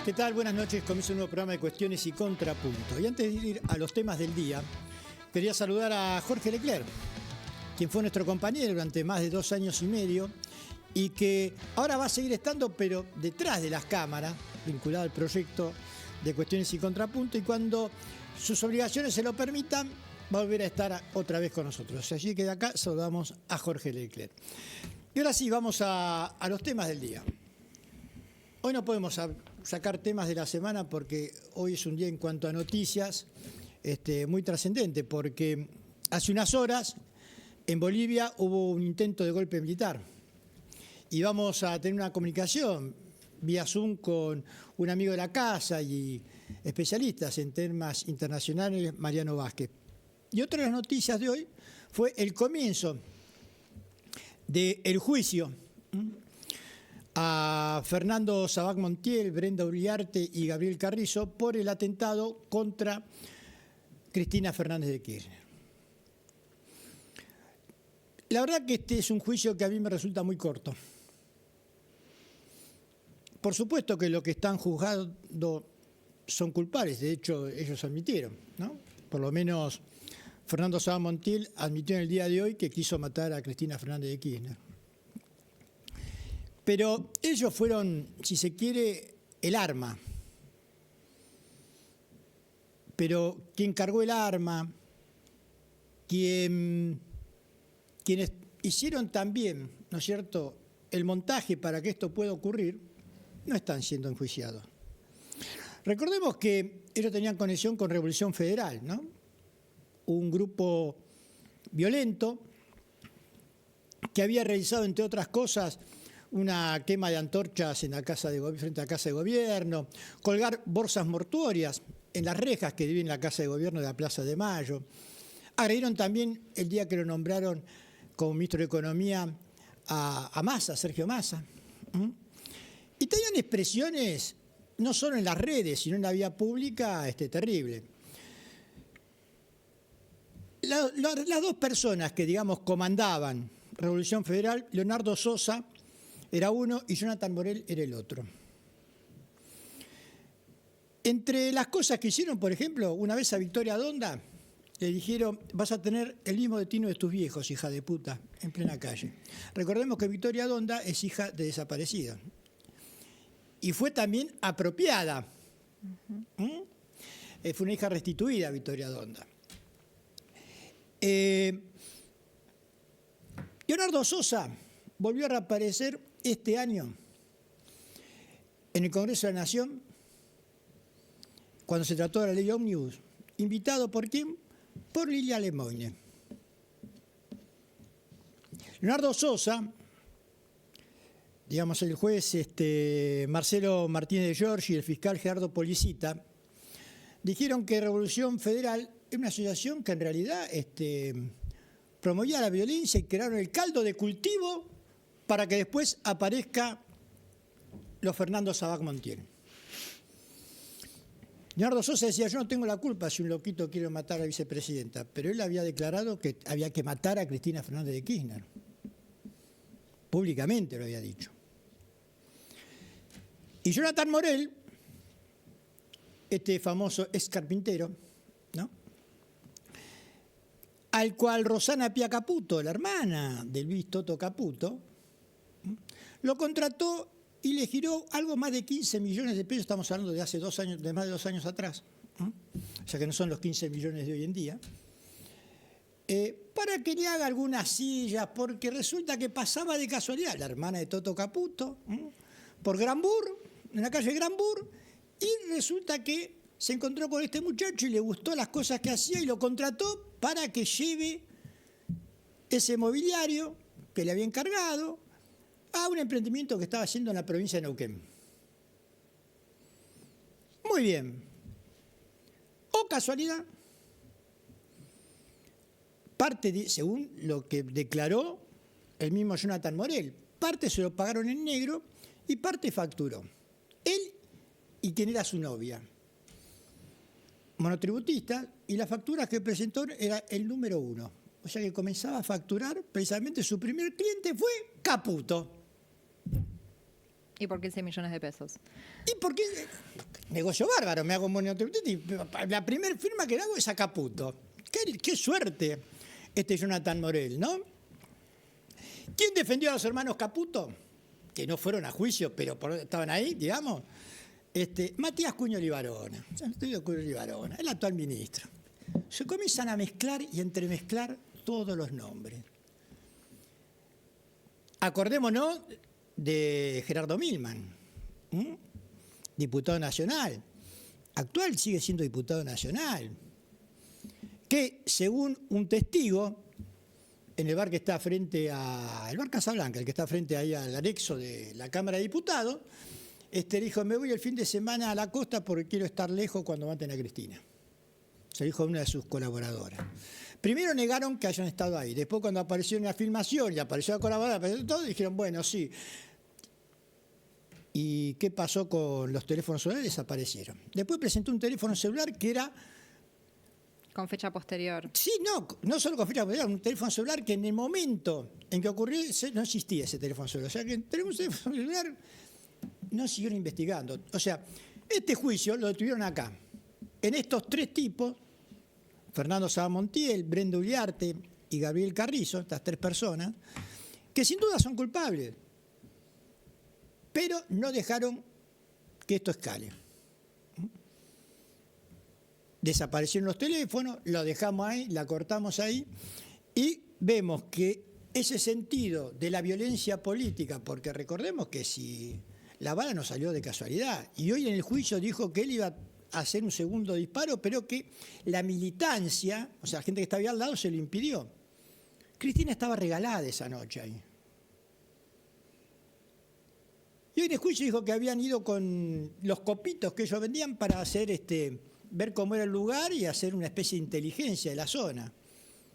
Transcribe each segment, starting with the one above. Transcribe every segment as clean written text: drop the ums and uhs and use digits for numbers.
¿Qué tal? Buenas noches. Comienza un nuevo programa de Cuestiones y Contrapunto. Y antes de ir a los temas del día, quería saludar a Jorge Leclerc, quien fue nuestro compañero durante más de 2 años y medio y que ahora va a seguir estando, pero detrás de las cámaras, vinculado al proyecto de Cuestiones y Contrapunto, y cuando sus obligaciones se lo permitan, va a volver a estar otra vez con nosotros. Así que de acá saludamos a Jorge Leclerc. Y ahora sí, vamos a los temas del día. Hoy no podemos sacar temas de la semana porque hoy es un día en cuanto a noticias muy trascendente, porque hace unas horas en Bolivia hubo un intento de golpe militar y vamos a tener una comunicación vía Zoom con un amigo de la casa y especialistas en temas internacionales, Mariano Vázquez. Y otra de las noticias de hoy fue el comienzo del juicio a Fernando Sabac Montiel, Brenda Uriarte y Gabriel Carrizo por el atentado contra Cristina Fernández de Kirchner. La verdad que este es un juicio que a mí me resulta muy corto. Por supuesto que lo que están juzgando son culpables, de hecho ellos admitieron, ¿no? Por lo menos Fernando Sabac Montiel admitió en el día de hoy que quiso matar a Cristina Fernández de Kirchner. Pero ellos fueron, si se quiere, el arma. Pero quien cargó el arma, quienes hicieron también, ¿no es cierto?, el montaje para que esto pueda ocurrir, no están siendo enjuiciados. Recordemos que ellos tenían conexión con Revolución Federal, ¿no? Un grupo violento que había realizado, entre otras cosas, una quema de antorchas en la frente a la Casa de Gobierno, colgar bolsas mortuorias en las rejas que dividen la Casa de Gobierno de la Plaza de Mayo. Agredieron también el día que lo nombraron como ministro de Economía a Massa, Sergio Massa. Y tenían expresiones no solo en las redes, sino en la vía pública terrible. Las dos personas que, digamos, comandaban Revolución Federal, Leonardo Sosa era uno y Jonathan Morel era el otro. Entre las cosas que hicieron, por ejemplo, una vez a Victoria Donda le dijeron: vas a tener el mismo destino de tus viejos, hija de puta, en plena calle. Recordemos que Victoria Donda es hija de desaparecidos. Y fue también apropiada. Fue una hija restituida, Victoria Donda. Leonardo Sosa volvió a reaparecer este año en el Congreso de la Nación, cuando se trató de la ley Ómnibus, invitado ¿por quién? Por Lilia Lemoine. Leonardo Sosa, digamos el juez Marcelo Martínez de Giorgi y el fiscal Gerardo Policita, dijeron que Revolución Federal es una asociación que en realidad promovía la violencia y crearon el caldo de cultivo para que después aparezca los Fernando Sabac Montiel. Leonardo Sosa decía: yo no tengo la culpa si un loquito quiere matar a la vicepresidenta, pero él había declarado que había que matar a Cristina Fernández de Kirchner. Públicamente lo había dicho. Y Jonathan Morel, este famoso ex carpintero, ¿no?, al cual Rosana Pia Caputo, la hermana de Luis Toto Caputo, lo contrató y le giró algo más de 15 millones de pesos, estamos hablando de hace 2 años, de más de 2 años atrás, o sea que no son los 15 millones de hoy en día, para que le haga algunas sillas, porque resulta que pasaba de casualidad la hermana de Toto Caputo por Granbur, en la calle Granbur, y resulta que se encontró con este muchacho y le gustó las cosas que hacía y lo contrató para que lleve ese mobiliario que le había encargado a un emprendimiento que estaba haciendo en la provincia de Neuquén. Muy bien. O casualidad, parte, según lo que declaró el mismo Jonathan Morel, parte se lo pagaron en negro y parte facturó. Él y quien era su novia, monotributista, y la factura que presentó era el número 1. O sea que comenzaba a facturar, precisamente su primer cliente fue Caputo. ¿Y por 15 millones de pesos? ¿Y por qué? Negocio bárbaro, me hago un monotributo y la primera firma que le hago es a Caputo. ¡Qué suerte! Jonathan Morel, ¿no? ¿Quién defendió a los hermanos Caputo? Que no fueron a juicio, pero estaban ahí, digamos. Matías Cuño Libarona, el actual ministro. Se comienzan a mezclar y entremezclar todos los nombres. Acordémonos de Gerardo Milman, diputado nacional. Actual sigue siendo diputado nacional. Que, según un testigo, en el bar que está frente el bar Casablanca, el que está frente ahí al anexo de la Cámara de Diputados, dijo, me voy el fin de semana a la costa porque quiero estar lejos cuando maten a Cristina. Se dijo a una de sus colaboradoras. Primero negaron que hayan estado ahí. Después, cuando apareció en la filmación y apareció la colaboradora, apareció todo, dijeron, bueno, sí. ¿Y qué pasó con los teléfonos celulares? Desaparecieron. Después presentó un teléfono celular que era... Con fecha posterior. Sí, no solo con fecha posterior, un teléfono celular que en el momento en que ocurrió no existía ese teléfono celular. O sea, que tenemos un teléfono celular, no siguieron investigando. O sea, este juicio lo detuvieron acá. En estos tres tipos, Fernando Sabamontiel, Brenda Uliarte y Gabriel Carrizo, estas tres personas, que sin duda son culpables, pero no dejaron que esto escale. Desaparecieron los teléfonos, lo dejamos ahí, la cortamos ahí, y vemos que ese sentido de la violencia política, porque recordemos que si la bala no salió de casualidad, y hoy en el juicio dijo que él iba a hacer un segundo disparo, pero que la militancia, o sea, la gente que estaba ahí al lado, se lo impidió. Cristina estaba regalada esa noche ahí. Y hoy en el juicio dijo que habían ido con los copitos que ellos vendían para hacer ver cómo era el lugar y hacer una especie de inteligencia de la zona.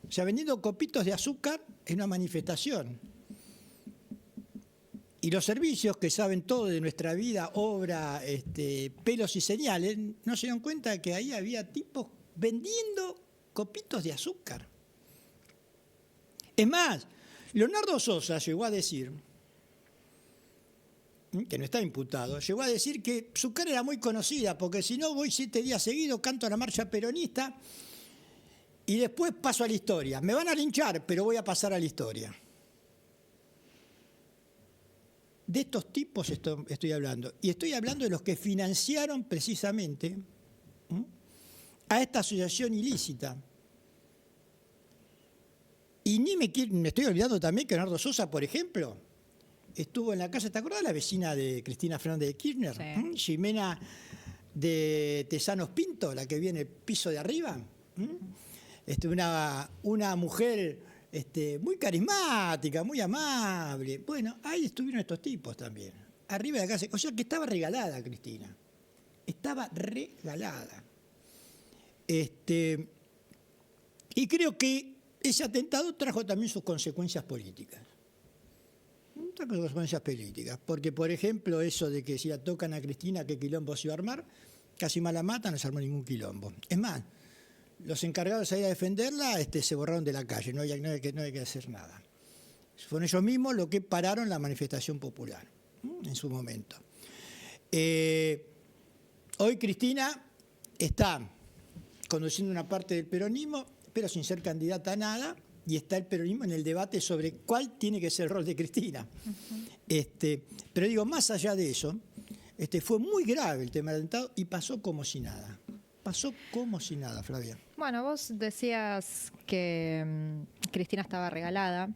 O sea, vendiendo copitos de azúcar en una manifestación. Y los servicios que saben todo de nuestra vida, obra, pelos y señales, no se dan cuenta que ahí había tipos vendiendo copitos de azúcar. Es más, Leonardo Sosa llegó a decir, que no está imputado, llegó a decir que su cara era muy conocida, porque si no voy 7 días seguidos, canto a la marcha peronista y después paso a la historia. Me van a linchar, pero voy a pasar a la historia. De estos tipos estoy hablando. Y estoy hablando de los que financiaron precisamente a esta asociación ilícita. Y me estoy olvidando también que Leonardo Sosa, por ejemplo, estuvo en la casa, ¿te acuerdas? La vecina de Cristina Fernández de Kirchner, sí. Ximena de Tesanos Pinto, la que viene el piso de arriba. Una mujer muy carismática, muy amable. Bueno, ahí estuvieron estos tipos también, arriba de la casa. O sea que estaba regalada Cristina. Estaba regalada. Y creo que ese atentado trajo también sus consecuencias políticas. Consecuencias políticas, porque por ejemplo eso de que si la tocan a Cristina qué quilombo se iba a armar, casi más la mata, no se armó ningún quilombo. Es más, los encargados de ir a defenderla se borraron de la calle, no hay que hacer nada. Fueron ellos mismos los que pararon la manifestación popular en su momento. Hoy Cristina está conduciendo una parte del peronismo, pero sin ser candidata a nada, y está el peronismo en el debate sobre cuál tiene que ser el rol de Cristina. Pero digo, más allá de eso, fue muy grave el tema del atentado y pasó como si nada. Pasó como si nada, Flavia. Bueno, vos decías que Cristina estaba regalada.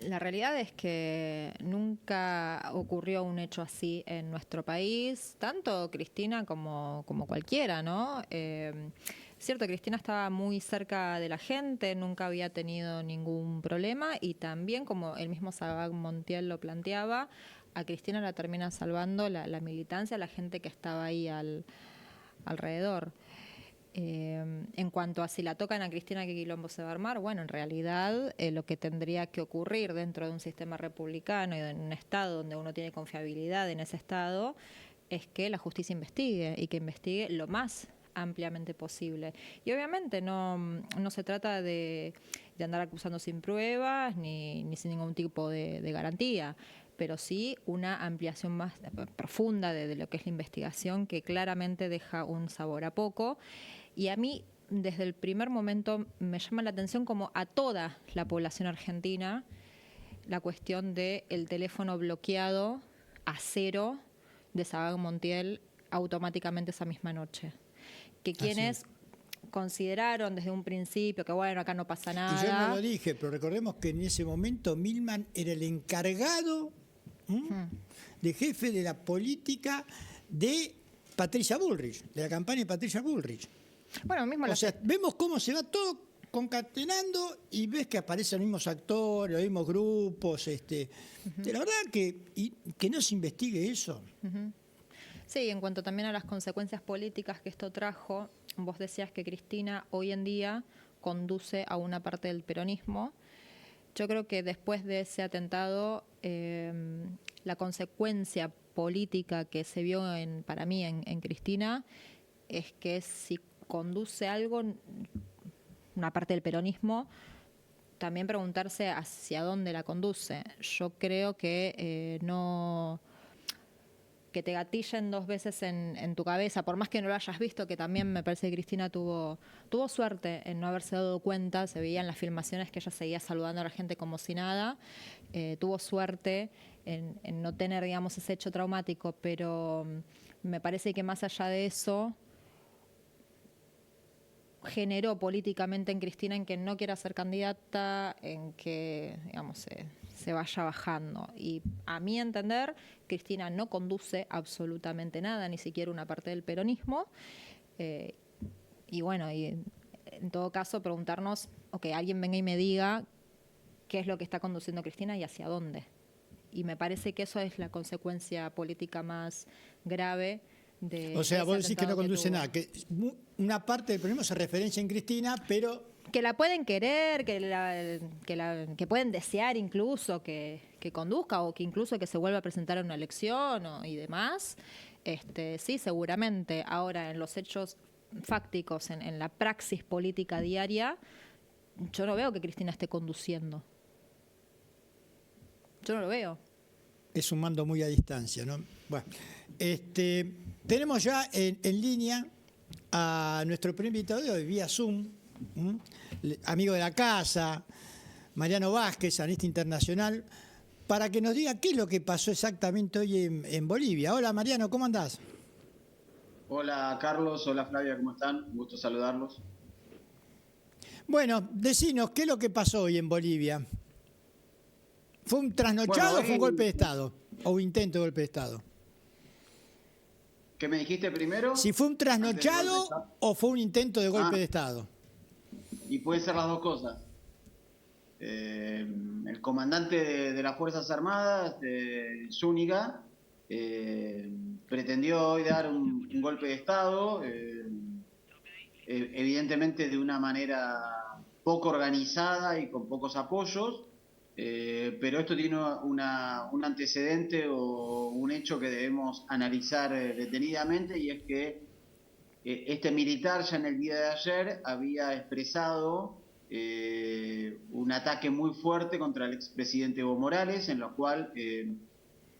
La realidad es que nunca ocurrió un hecho así en nuestro país, tanto Cristina como cualquiera, ¿no? Cierto, Cristina estaba muy cerca de la gente, nunca había tenido ningún problema y también, como el mismo Sabamontiel lo planteaba, a Cristina la termina salvando la militancia, la gente que estaba ahí alrededor. En cuanto a si la tocan a Cristina, ¿qué quilombo se va a armar? Bueno, en realidad lo que tendría que ocurrir dentro de un sistema republicano y en un Estado donde uno tiene confiabilidad en ese Estado es que la justicia investigue y que investigue lo más ampliamente posible. Y obviamente no se trata de andar acusando sin pruebas ni sin ningún tipo de garantía. pero sí una ampliación más profunda de lo que es la investigación, que claramente deja un sabor a poco. Y a mí, desde el primer momento, me llama la atención, como a toda la población argentina, la cuestión del teléfono bloqueado a cero de Sabac Montiel automáticamente esa misma noche. Que quienes consideraron desde un principio que bueno, acá no pasa nada. Y yo no lo dije, pero recordemos que en ese momento Milman era el encargado de jefe de la política de Patricia Bullrich, de la campaña de Patricia Bullrich. Bueno, mismo o sea, vemos cómo se va todo concatenando y ves que aparecen los mismos actores, los mismos grupos. La verdad que no se investigue eso. Sí, en cuanto también a las consecuencias políticas que esto trajo, vos decías que Cristina hoy en día conduce a una parte del peronismo. Yo creo que después de ese atentado, la consecuencia política que se vio para mí en Cristina es que si conduce algo, una parte del peronismo, también preguntarse hacia dónde la conduce. Yo creo que que te gatillen dos veces en tu cabeza, por más que no lo hayas visto, que también me parece que Cristina tuvo suerte en no haberse dado cuenta. Se veía en las filmaciones que ella seguía saludando a la gente como si nada. Tuvo suerte en no tener, digamos, ese hecho traumático, pero me parece que más allá de eso, generó políticamente en Cristina en que no quiera ser candidata, en que, digamos, se vaya bajando. Y a mi entender, Cristina no conduce absolutamente nada, ni siquiera una parte del peronismo. Y bueno, y en todo caso preguntarnos, alguien venga y me diga qué es lo que está conduciendo Cristina y hacia dónde. Y me parece que eso es la consecuencia política más grave. O sea, vos decís que no conduce nada, que una parte del problema se referencia en Cristina, pero... Que la pueden querer, que pueden desear incluso que conduzca, o que incluso que se vuelva a presentar a una elección y demás. Sí, seguramente. Ahora, en los hechos fácticos, en la praxis política diaria, yo no veo que Cristina esté conduciendo. Yo no lo veo. Es un mando muy a distancia, ¿no? Bueno, tenemos ya en línea a nuestro primer invitado de hoy, vía Zoom, amigo de la casa, Mariano Vázquez, analista internacional, para que nos diga qué es lo que pasó exactamente hoy en Bolivia. Hola Mariano, ¿cómo andás? Hola Carlos, hola Flavia, ¿cómo están? Un gusto saludarlos. Bueno, decinos, ¿qué es lo que pasó hoy en Bolivia? ¿Fue un trasnochado o fue un golpe de Estado? ¿O un intento de golpe de Estado? ¿Qué me dijiste primero? Si fue un trasnochado o fue un intento de golpe de Estado. Y pueden ser las dos cosas. El comandante de las Fuerzas Armadas, Zúñiga, pretendió hoy dar un golpe de Estado, evidentemente de una manera poco organizada y con pocos apoyos. Pero esto tiene un antecedente o un hecho que debemos analizar detenidamente, y es que este militar ya en el día de ayer había expresado un ataque muy fuerte contra el expresidente Evo Morales, en lo cual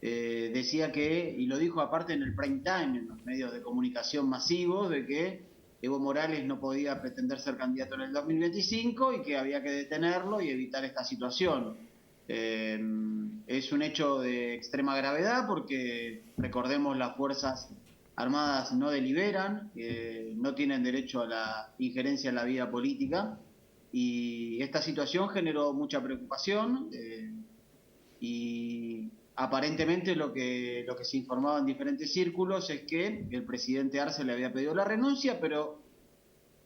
decía que, y lo dijo aparte en el prime time, en los medios de comunicación masivos, de que Evo Morales no podía pretender ser candidato en el 2025 y que había que detenerlo y evitar esta situación. Es un hecho de extrema gravedad porque, recordemos, las Fuerzas Armadas no deliberan, no tienen derecho a la injerencia en la vida política, y esta situación generó mucha preocupación y aparentemente lo que se informaba en diferentes círculos es que el presidente Arce le había pedido la renuncia, pero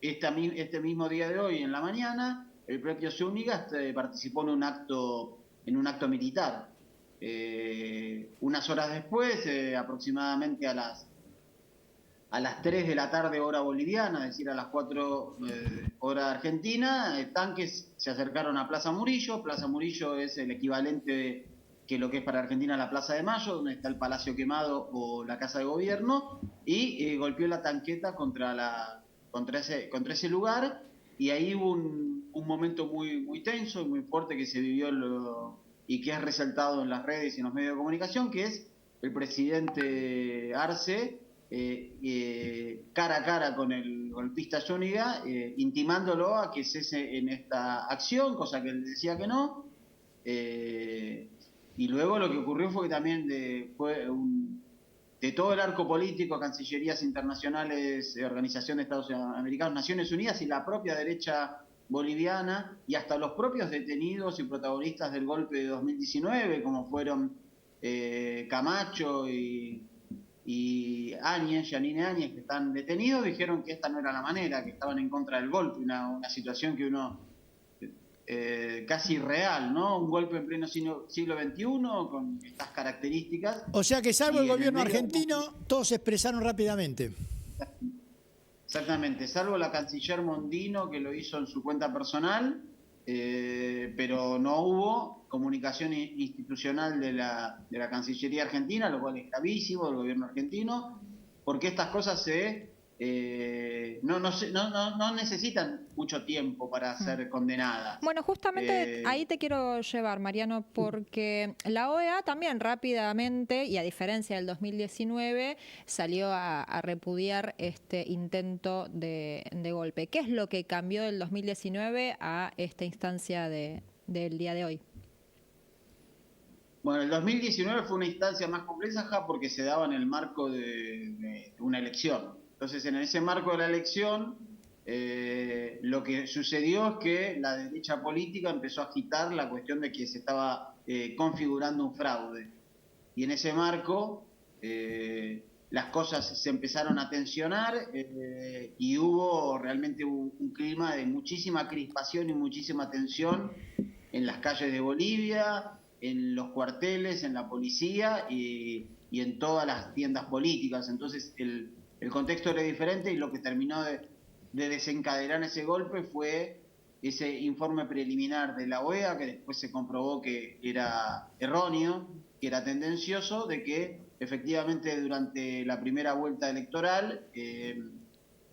este mismo día de hoy, en la mañana, el propio Zúñiga participó en un acto militar. Unas horas después, aproximadamente a las 3 de la tarde hora boliviana, es decir, a las 4 hora argentina, tanques se acercaron a Plaza Murillo. Plaza Murillo es el equivalente que lo que es para Argentina la Plaza de Mayo, donde está el Palacio Quemado o la Casa de Gobierno, y golpeó la tanqueta contra ese lugar, y ahí hubo un momento muy, muy tenso y muy fuerte que se vivió y que es resaltado en las redes y en los medios de comunicación, que es el presidente Arce cara a cara con el golpista Zúñiga, intimándolo a que cese en esta acción, cosa que él decía que no. Y luego lo que ocurrió fue que también de todo el arco político, cancillerías internacionales, Organización de Estados Americanos, Naciones Unidas y la propia derecha boliviana, y hasta los propios detenidos y protagonistas del golpe de 2019, como fueron Camacho y Áñez, Yanine Áñez, que están detenidos, dijeron que esta no era la manera, que estaban en contra del golpe, una situación que uno casi irreal, ¿no? Un golpe en pleno siglo XXI con estas características. O sea que salvo el gobierno argentino, todos se expresaron rápidamente. Exactamente, salvo la canciller Mondino, que lo hizo en su cuenta personal, pero no hubo comunicación institucional de la Cancillería Argentina, lo cual es gravísimo, del gobierno argentino, porque estas cosas no necesitan mucho tiempo para ser condenadas. Bueno, justamente ahí te quiero llevar, Mariano, porque la OEA también rápidamente, y a diferencia del 2019, salió a repudiar este intento de golpe. ¿Qué es lo que cambió del 2019 a esta instancia del día de hoy? Bueno, el 2019 fue una instancia más compleja porque se daba en el marco de una elección. Entonces, en ese marco de la elección, lo que sucedió es que la derecha política empezó a agitar la cuestión de que se estaba configurando un fraude. Y en ese marco, las cosas se empezaron a tensionar y hubo realmente un clima de muchísima crispación y muchísima tensión en las calles de Bolivia, en los cuarteles, en la policía y en todas las tiendas políticas. Entonces el contexto era diferente y lo que terminó de desencadenar ese golpe fue ese informe preliminar de la OEA, que después se comprobó que era erróneo, que era tendencioso, de que efectivamente durante la primera vuelta electoral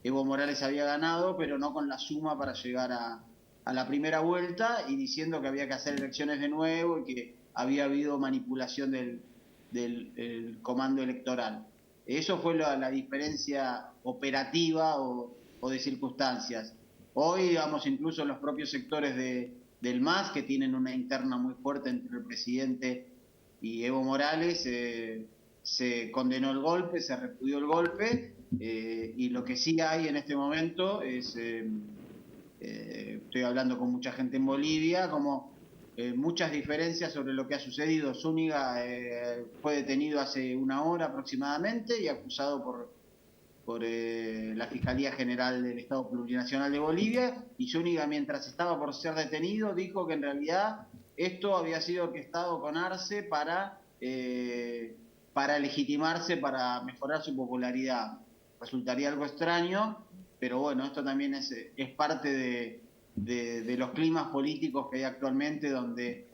Evo Morales había ganado, pero no con la suma para llegar a la primera vuelta, y diciendo que había que hacer elecciones de nuevo y que había habido manipulación del comando electoral. Eso fue la diferencia operativa o de circunstancias. Hoy, digamos, incluso los propios sectores del MAS, que tienen una interna muy fuerte entre el presidente y Evo Morales, se condenó el golpe, se repudió el golpe, y lo que sí hay en este momento es... estoy hablando con mucha gente en Bolivia, como muchas diferencias sobre lo que ha sucedido. Zúñiga fue detenido hace una hora aproximadamente y acusado por la Fiscalía General del Estado Plurinacional de Bolivia, y Zúñiga, mientras estaba por ser detenido, dijo que en realidad esto había sido orquestado con Arce para legitimarse, para mejorar su popularidad. Resultaría algo extraño, pero bueno, esto también es parte de los climas políticos que hay actualmente, donde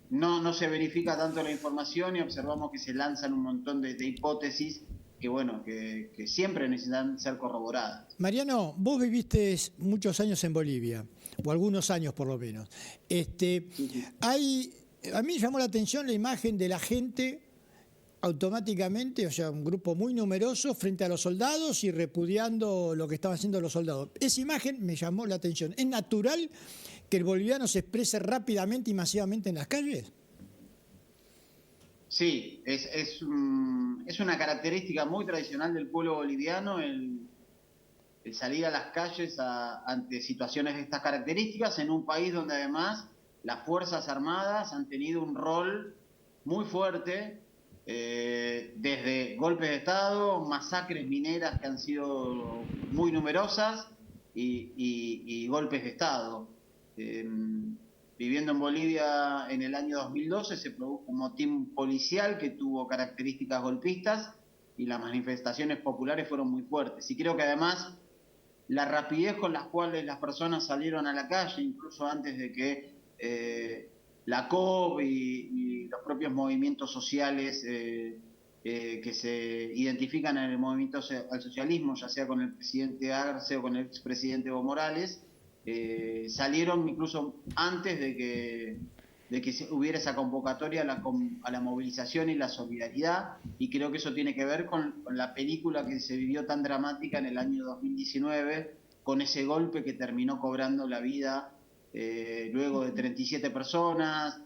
no se verifica tanto la información y observamos que se lanzan un montón de hipótesis que, bueno, que siempre necesitan ser corroboradas. Mariano, vos viviste muchos años en Bolivia, o algunos años por lo menos. Sí. A mí llamó la atención la imagen de la gente automáticamente, o sea, un grupo muy numeroso frente a los soldados y repudiando lo que estaban haciendo los soldados. Esa imagen me llamó la atención. ¿Es natural que el boliviano se exprese rápidamente y masivamente en las calles? Sí, es una característica muy tradicional del pueblo boliviano el salir a las calles ante situaciones de estas características, en un país donde además las Fuerzas Armadas han tenido un rol muy fuerte, desde golpes de Estado, masacres mineras que han sido muy numerosas y golpes de Estado. Viviendo en Bolivia en el año 2012 se produjo un motín policial que tuvo características golpistas y las manifestaciones populares fueron muy fuertes. Y creo que además la rapidez con la cual las personas salieron a la calle, incluso antes de que la COP y los propios movimientos sociales que se identifican en el movimiento al socialismo, ya sea con el presidente Arce o con el expresidente Evo Morales, salieron incluso antes de que hubiera esa convocatoria a la movilización y la solidaridad, y creo que eso tiene que ver con la película que se vivió tan dramática en el año 2019, con ese golpe que terminó cobrando la vida luego de 37 personas,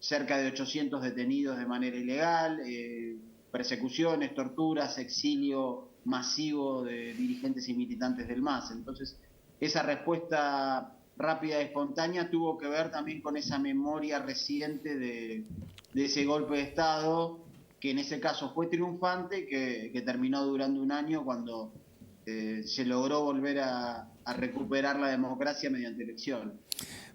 cerca de 800 detenidos de manera ilegal, persecuciones, torturas, exilio masivo de dirigentes y militantes del MAS. Entonces, esa respuesta rápida y espontánea tuvo que ver también con esa memoria reciente de ese golpe de Estado, que en ese caso fue triunfante, que terminó durando un año cuando se logró volver a recuperar la democracia mediante elecciones.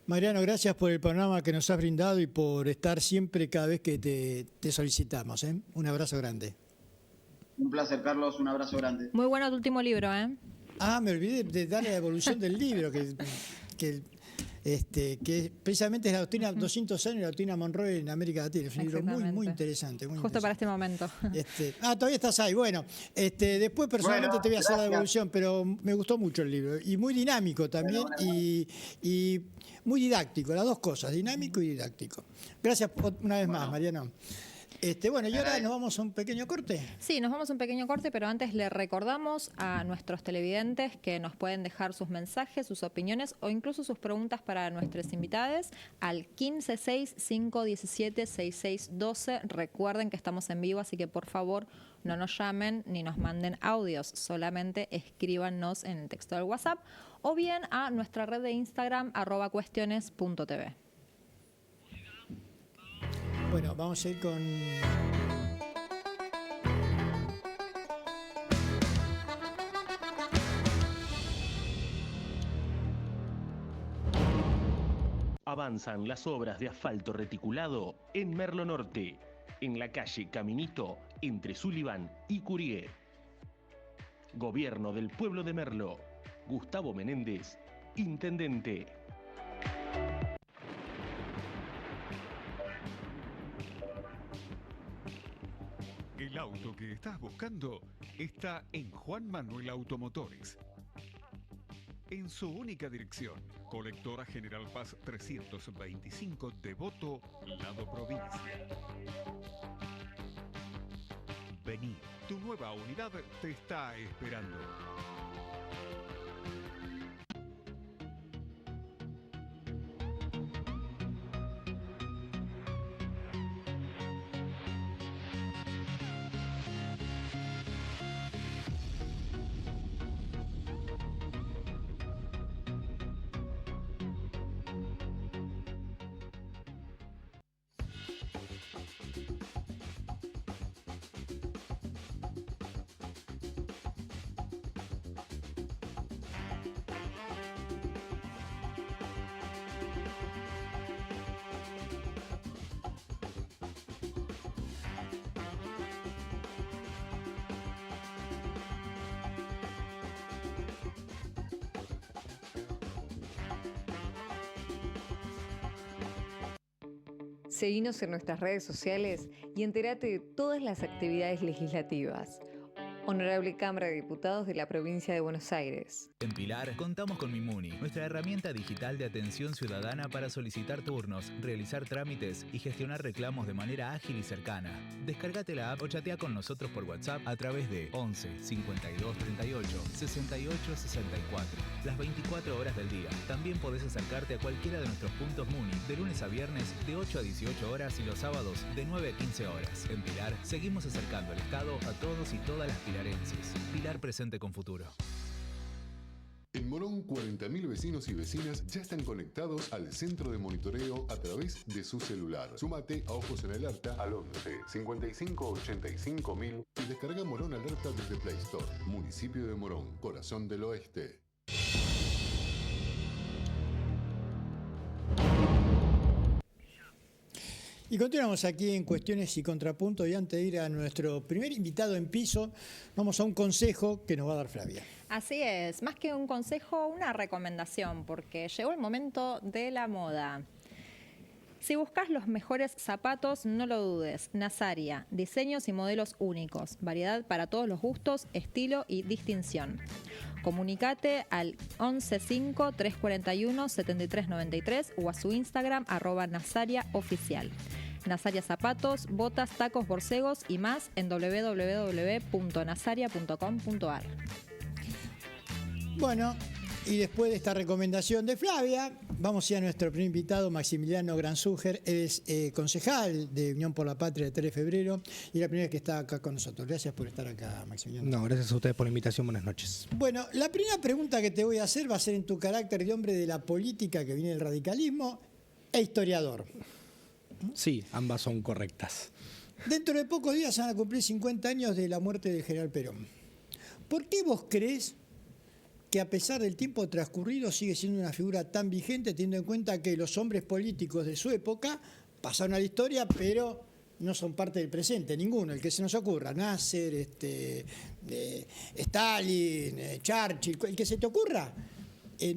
Mariano, gracias por el panorama que nos has brindado y por estar siempre cada vez que te solicitamos. Un abrazo grande. Un placer, Carlos, un abrazo grande. Muy bueno tu último libro, ¿eh? Ah, me olvidé de darle la evolución del libro, que precisamente es la doctrina 200 años de la doctrina Monroe en América Latina. Es un libro muy interesante. Justo para este momento. Todavía estás ahí. Bueno, después personalmente te voy a hacer la devolución, pero me gustó mucho el libro. Y muy dinámico también y muy didáctico, las dos cosas, dinámico y didáctico. Gracias una vez más, Mariano. Y ahora nos vamos a un pequeño corte. Sí, nos vamos a un pequeño corte, pero antes le recordamos a nuestros televidentes que nos pueden dejar sus mensajes, sus opiniones o incluso sus preguntas para nuestros invitados al 156-517-6612. Recuerden que estamos en vivo, así que por favor no nos llamen ni nos manden audios, solamente escríbanos en el texto del WhatsApp o bien a nuestra red de Instagram @cuestiones.tv. Bueno, vamos a ir con... Avanzan las obras de asfalto reticulado en Merlo Norte, en la calle Caminito, entre Sullivan y Curié. Gobierno del Pueblo de Merlo. Gustavo Menéndez, Intendente. El auto que estás buscando está en Juan Manuel Automotores. En su única dirección, Colectora General Paz 325, Devoto, Lado Provincia. Vení, tu nueva unidad te está esperando. Seguinos en nuestras redes sociales y entérate de todas las actividades legislativas. Honorable Cámara de Diputados de la Provincia de Buenos Aires. En Pilar contamos con Mimuni, nuestra herramienta digital de atención ciudadana para solicitar turnos, realizar trámites y gestionar reclamos de manera ágil y cercana. Descárgate la app o chatea con nosotros por WhatsApp a través de 11 52 38 68 64. Las 24 horas del día. También podés acercarte a cualquiera de nuestros puntos Muni de lunes a viernes de 8 a 18 horas y los sábados de 9 a 15 horas. En Pilar seguimos acercando el Estado a todos y todas las pilarenses. Pilar presente con futuro. En Morón, 40.000 vecinos y vecinas ya están conectados al centro de monitoreo a través de su celular. Súmate a Ojos en Alerta al 11 55 85 000 y descarga Morón Alerta desde Play Store. Municipio de Morón, corazón del oeste. Y continuamos aquí en Cuestiones y Contrapunto, y antes de ir a nuestro primer invitado en piso, vamos a un consejo que nos va a dar Flavia. Así es, más que un consejo, una recomendación, porque llegó el momento de la moda. Si buscas los mejores zapatos, no lo dudes. Nazaria, diseños y modelos únicos, variedad para todos los gustos, estilo y distinción. Comunicate al 115-341-7393 o a su Instagram @NazariaOficial. Nazaria Zapatos, botas, tacos, borcegos y más en www.nazaria.com.ar. Bueno, y después de esta recomendación de Flavia, vamos a nuestro primer invitado, Maximiliano Granzuger. Él es concejal de Unión por la Patria de 3 de febrero y la primera vez que está acá con nosotros. Gracias por estar acá, Maximiliano. No, gracias a ustedes por la invitación. Buenas noches. Bueno, la primera pregunta que te voy a hacer va a ser en tu carácter de hombre de la política que viene del radicalismo e historiador. Sí, ambas son correctas. Dentro de pocos días van a cumplir 50 años de la muerte del general Perón. ¿Por qué vos crees que a pesar del tiempo transcurrido sigue siendo una figura tan vigente, teniendo en cuenta que los hombres políticos de su época pasaron a la historia, pero no son parte del presente, ninguno, el que se nos ocurra, Nasser, Stalin, Churchill, el que se te ocurra,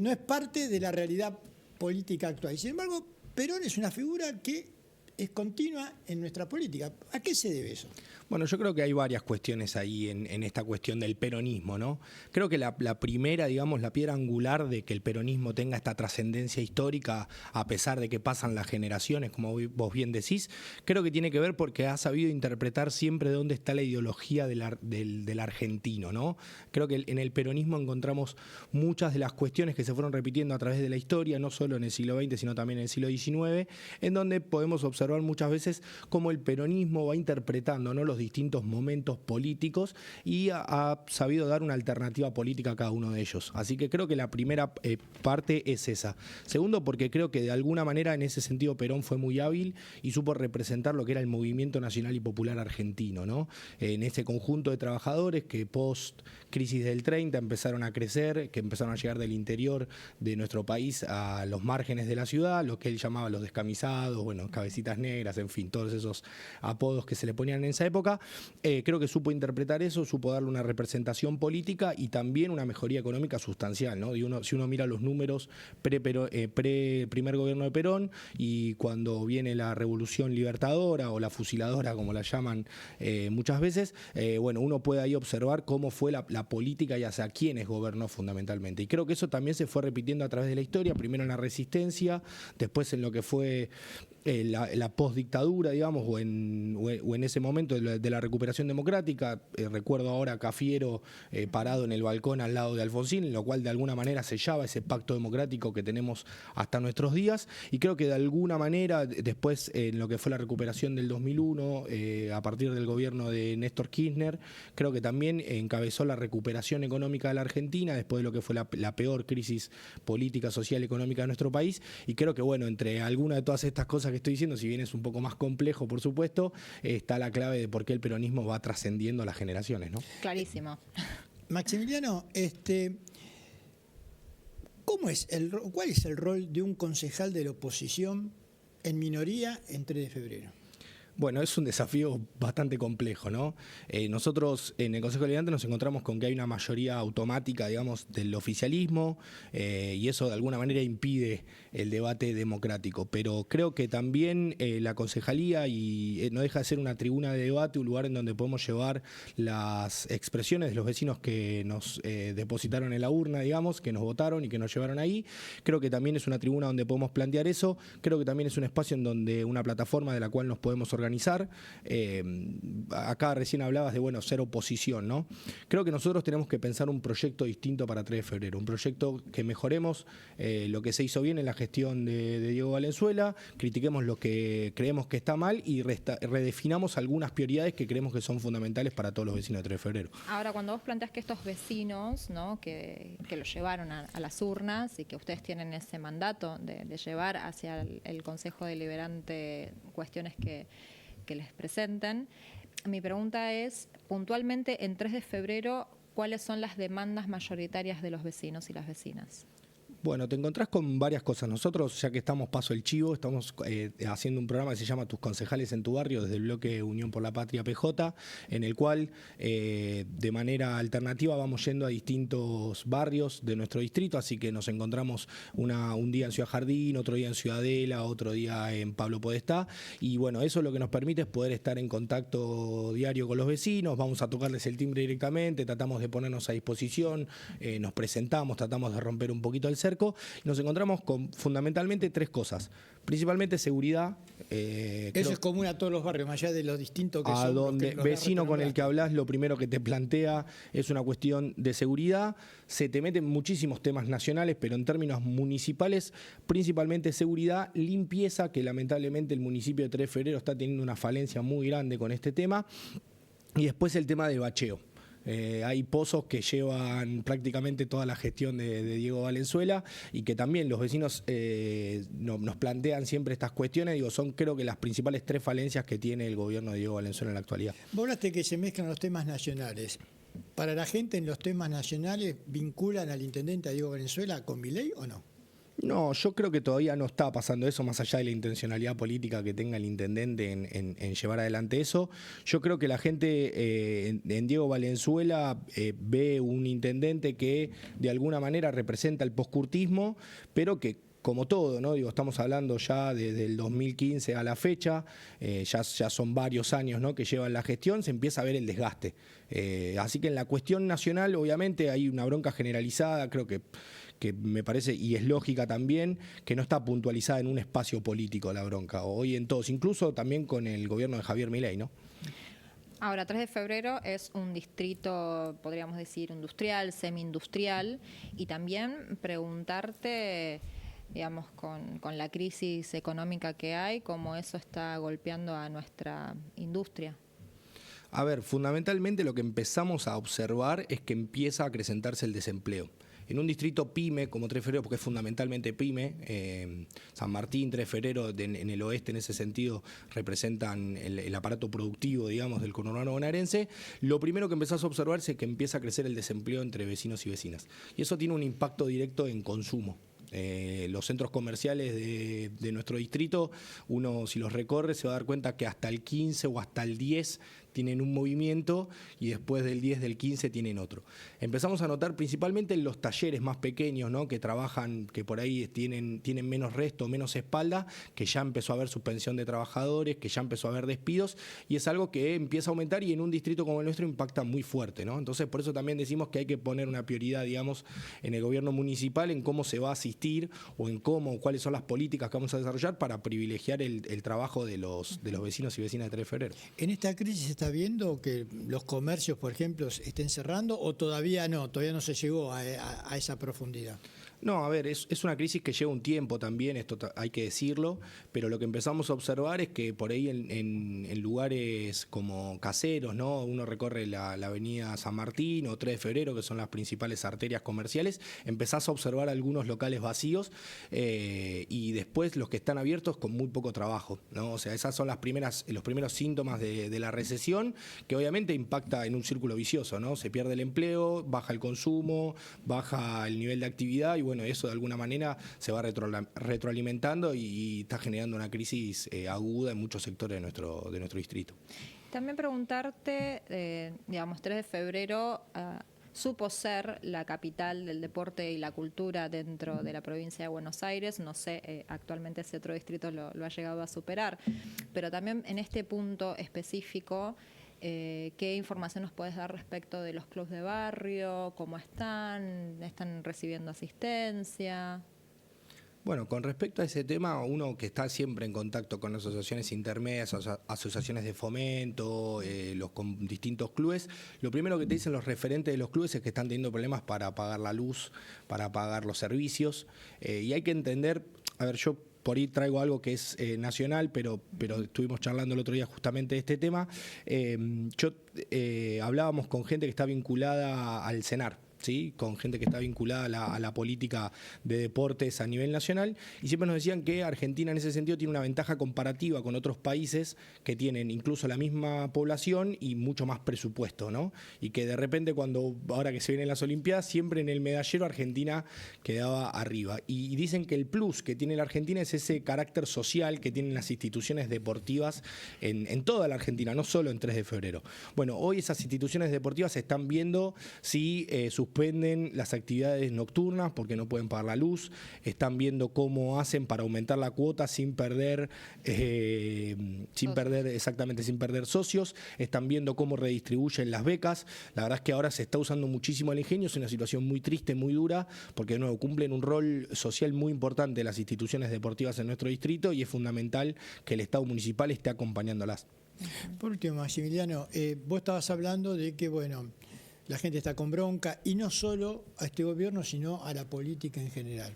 no es parte de la realidad política actual. Y sin embargo, Perón es una figura que es continua en nuestra política. ¿A qué se debe eso? Bueno, yo creo que hay varias cuestiones ahí en esta cuestión del peronismo, ¿no? Creo que la primera, digamos, la piedra angular de que el peronismo tenga esta trascendencia histórica, a pesar de que pasan las generaciones, como vos bien decís, creo que tiene que ver porque ha sabido interpretar siempre dónde está la ideología del argentino, ¿no? Creo que en el peronismo encontramos muchas de las cuestiones que se fueron repitiendo a través de la historia, no solo en el siglo XX, sino también en el siglo XIX, en donde podemos observar muchas veces cómo el peronismo va interpretando, ¿no?, los distintos momentos políticos y ha sabido dar una alternativa política a cada uno de ellos. Así que creo que la primera parte es esa. Segundo, porque creo que de alguna manera en ese sentido Perón fue muy hábil y supo representar lo que era el movimiento nacional y popular argentino, ¿no? En ese conjunto de trabajadores que post crisis del 30 empezaron a crecer, que empezaron a llegar del interior de nuestro país a los márgenes de la ciudad, lo que él llamaba los descamisados, bueno, cabecitas negras, en fin, todos esos apodos que se le ponían en esa época. Creo que supo interpretar eso, supo darle una representación política y también una mejoría económica sustancial, ¿no? Si uno mira los números primer gobierno de Perón y cuando viene la revolución libertadora o la fusiladora, como la llaman muchas veces, bueno, uno puede ahí observar cómo fue la política y hacia quiénes gobernó fundamentalmente. Y creo que eso también se fue repitiendo a través de la historia, primero en la resistencia, después en lo que fue la postdictadura, digamos, o en ese momento de la recuperación democrática. Recuerdo ahora a Cafiero parado en el balcón al lado de Alfonsín, lo cual de alguna manera sellaba ese pacto democrático que tenemos hasta nuestros días, y creo que de alguna manera después en lo que fue la recuperación del 2001, a partir del gobierno de Néstor Kirchner, creo que también encabezó la recuperación económica de la Argentina después de lo que fue la peor crisis política, social y económica de nuestro país, y creo que bueno, entre algunas de todas estas cosas que estoy diciendo, si bien es un poco más complejo, por supuesto, está la clave de por qué el peronismo va trascendiendo las generaciones, ¿no? Clarísimo. Maximiliano, ¿cuál es el rol de un concejal de la oposición en minoría en 3 de febrero? Bueno, es un desafío bastante complejo, ¿no? Nosotros en el Consejo Deliberante nos encontramos con que hay una mayoría automática, digamos, del oficialismo, y eso de alguna manera impide el debate democrático. Pero creo que también la concejalía no deja de ser una tribuna de debate, un lugar en donde podemos llevar las expresiones de los vecinos que nos depositaron en la urna, digamos, que nos votaron y que nos llevaron ahí. Creo que también es una tribuna donde podemos plantear eso. Creo que también es un espacio en donde una plataforma de la cual nos podemos organizar. Acá recién hablabas de, bueno, ser oposición, ¿no? Creo que nosotros tenemos que pensar un proyecto distinto para 3 de febrero, un proyecto que mejoremos lo que se hizo bien en la gestión de Diego Valenzuela, critiquemos lo que creemos que está mal y redefinamos algunas prioridades que creemos que son fundamentales para todos los vecinos de 3 de febrero. Ahora, cuando vos planteás que estos vecinos, ¿no?, que lo llevaron a las urnas y que ustedes tienen ese mandato de llevar hacia el Consejo Deliberante cuestiones que les presenten. Mi pregunta es, puntualmente en 3 de febrero, ¿cuáles son las demandas mayoritarias de los vecinos y las vecinas? Bueno, te encontrás con varias cosas. Nosotros, ya que estamos paso el chivo, estamos haciendo un programa que se llama Tus concejales en tu barrio, desde el bloque Unión por la Patria PJ, en el cual de manera alternativa vamos yendo a distintos barrios de nuestro distrito, así que nos encontramos un día en Ciudad Jardín, otro día en Ciudadela, otro día en Pablo Podestá, y bueno, eso lo que nos permite es poder estar en contacto diario con los vecinos, vamos a tocarles el timbre directamente, tratamos de ponernos a disposición, nos presentamos, tratamos de romper un poquito el cerco, y nos encontramos con fundamentalmente tres cosas. Principalmente seguridad. Eso es común a todos los barrios, más allá de los distintos que a son. Donde vecino con el que hablas, lo primero que te plantea es una cuestión de seguridad. Se te meten muchísimos temas nacionales, pero en términos municipales, principalmente seguridad, limpieza, que lamentablemente el municipio de 3 de Febrero está teniendo una falencia muy grande con este tema. Y después el tema del bacheo. Hay pozos que llevan prácticamente toda la gestión de Diego Valenzuela y que también los vecinos nos plantean siempre estas cuestiones. Digo, son creo que las principales 3 falencias que tiene el gobierno de Diego Valenzuela en la actualidad. Vos hablaste que se mezclan los temas nacionales. ¿Para la gente en los temas nacionales vinculan al intendente a Diego Valenzuela con Milei o no? No, yo creo que todavía no está pasando eso, más allá de la intencionalidad política que tenga el intendente en llevar adelante eso. Yo creo que la gente en Diego Valenzuela ve un intendente que de alguna manera representa el poscurtismo, pero que como todo, ¿no? Digo, estamos hablando ya desde el 2015 a la fecha, ya son varios años, ¿no?, que llevan la gestión, se empieza a ver el desgaste. Así que en la cuestión nacional, obviamente, hay una bronca generalizada, creo que me parece, y es lógica también, que no está puntualizada en un espacio político la bronca, hoy en todos, incluso también con el gobierno de Javier Milei, ¿no? Ahora, 3 de febrero es un distrito, podríamos decir, industrial, semi-industrial, y también preguntarte, digamos, con la crisis económica que hay, cómo eso está golpeando a nuestra industria. A ver, fundamentalmente lo que empezamos a observar es que empieza a acrecentarse el desempleo. En un distrito pyme como 3 de Febrero, porque es fundamentalmente pyme, San Martín, 3 de Febrero en el oeste en ese sentido representan el aparato productivo, digamos, del conurbano bonaerense, lo primero que empezás a observar es que empieza a crecer el desempleo entre vecinos y vecinas. Y eso tiene un impacto directo en consumo. Los centros comerciales de nuestro distrito, uno si los recorre se va a dar cuenta que hasta el 15 o hasta el 10 tienen un movimiento y después del 10, del 15 tienen otro. Empezamos a notar principalmente en los talleres más pequeños, ¿no?, que trabajan, que por ahí tienen menos resto, menos espalda, que ya empezó a haber suspensión de trabajadores, que ya empezó a haber despidos, y es algo que empieza a aumentar y en un distrito como el nuestro impacta muy fuerte, ¿no? Entonces por eso también decimos que hay que poner una prioridad, digamos, en el gobierno municipal en cómo se va a asistir o en cuáles son las políticas que vamos a desarrollar para privilegiar el trabajo de los vecinos y vecinas de 3 de Febrero. En esta crisis está viendo que los comercios, por ejemplo, estén cerrando o todavía no se llegó a esa profundidad? No, a ver, es una crisis que lleva un tiempo también, esto hay que decirlo, pero lo que empezamos a observar es que por ahí en lugares como caseros, ¿no?, uno recorre la avenida San Martín o 3 de Febrero, que son las principales arterias comerciales, empezás a observar algunos locales vacíos y después los que están abiertos con muy poco trabajo, ¿no? O sea, esas son los primeros síntomas de la recesión, que obviamente impacta en un círculo vicioso, ¿no? Se pierde el empleo, baja el consumo, baja el nivel de actividad y bueno, eso de alguna manera se va retroalimentando y está generando una crisis aguda en muchos sectores de nuestro distrito. También preguntarte, digamos, 3 de febrero supo ser la capital del deporte y la cultura dentro de la provincia de Buenos Aires. No sé, actualmente ese otro distrito lo ha llegado a superar, pero también en este punto específico, ¿qué información nos puedes dar respecto de los clubes de barrio? ¿Cómo están recibiendo asistencia? Bueno, con respecto a ese tema, uno que está siempre en contacto con asociaciones intermedias, asociaciones de fomento, con distintos clubes, lo primero que te dicen los referentes de los clubes es que están teniendo problemas para pagar la luz, para pagar los servicios, y hay que entender, a ver, yo por ahí traigo algo que es nacional, pero estuvimos charlando el otro día justamente de este tema. Hablábamos con gente que está vinculada al CENAR, ¿sí? Con gente que está vinculada a la política de deportes a nivel nacional, y siempre nos decían que Argentina en ese sentido tiene una ventaja comparativa con otros países que tienen incluso la misma población y mucho más presupuesto, ¿no? Y que de repente ahora que se vienen las Olimpiadas, siempre en el medallero Argentina quedaba arriba. Y dicen que el plus que tiene la Argentina es ese carácter social que tienen las instituciones deportivas en toda la Argentina, no solo en 3 de febrero. Bueno, hoy esas instituciones deportivas se están viendo si suspenden las actividades nocturnas porque no pueden pagar la luz, están viendo cómo hacen para aumentar la cuota sin perder socios, están viendo cómo redistribuyen las becas. La verdad es que ahora se está usando muchísimo el ingenio, es una situación muy triste, muy dura, porque de nuevo cumplen un rol social muy importante las instituciones deportivas en nuestro distrito y es fundamental que el Estado municipal esté acompañándolas. Por último, Maximiliano, vos estabas hablando de que, bueno, la gente está con bronca, y no solo a este gobierno, sino a la política en general.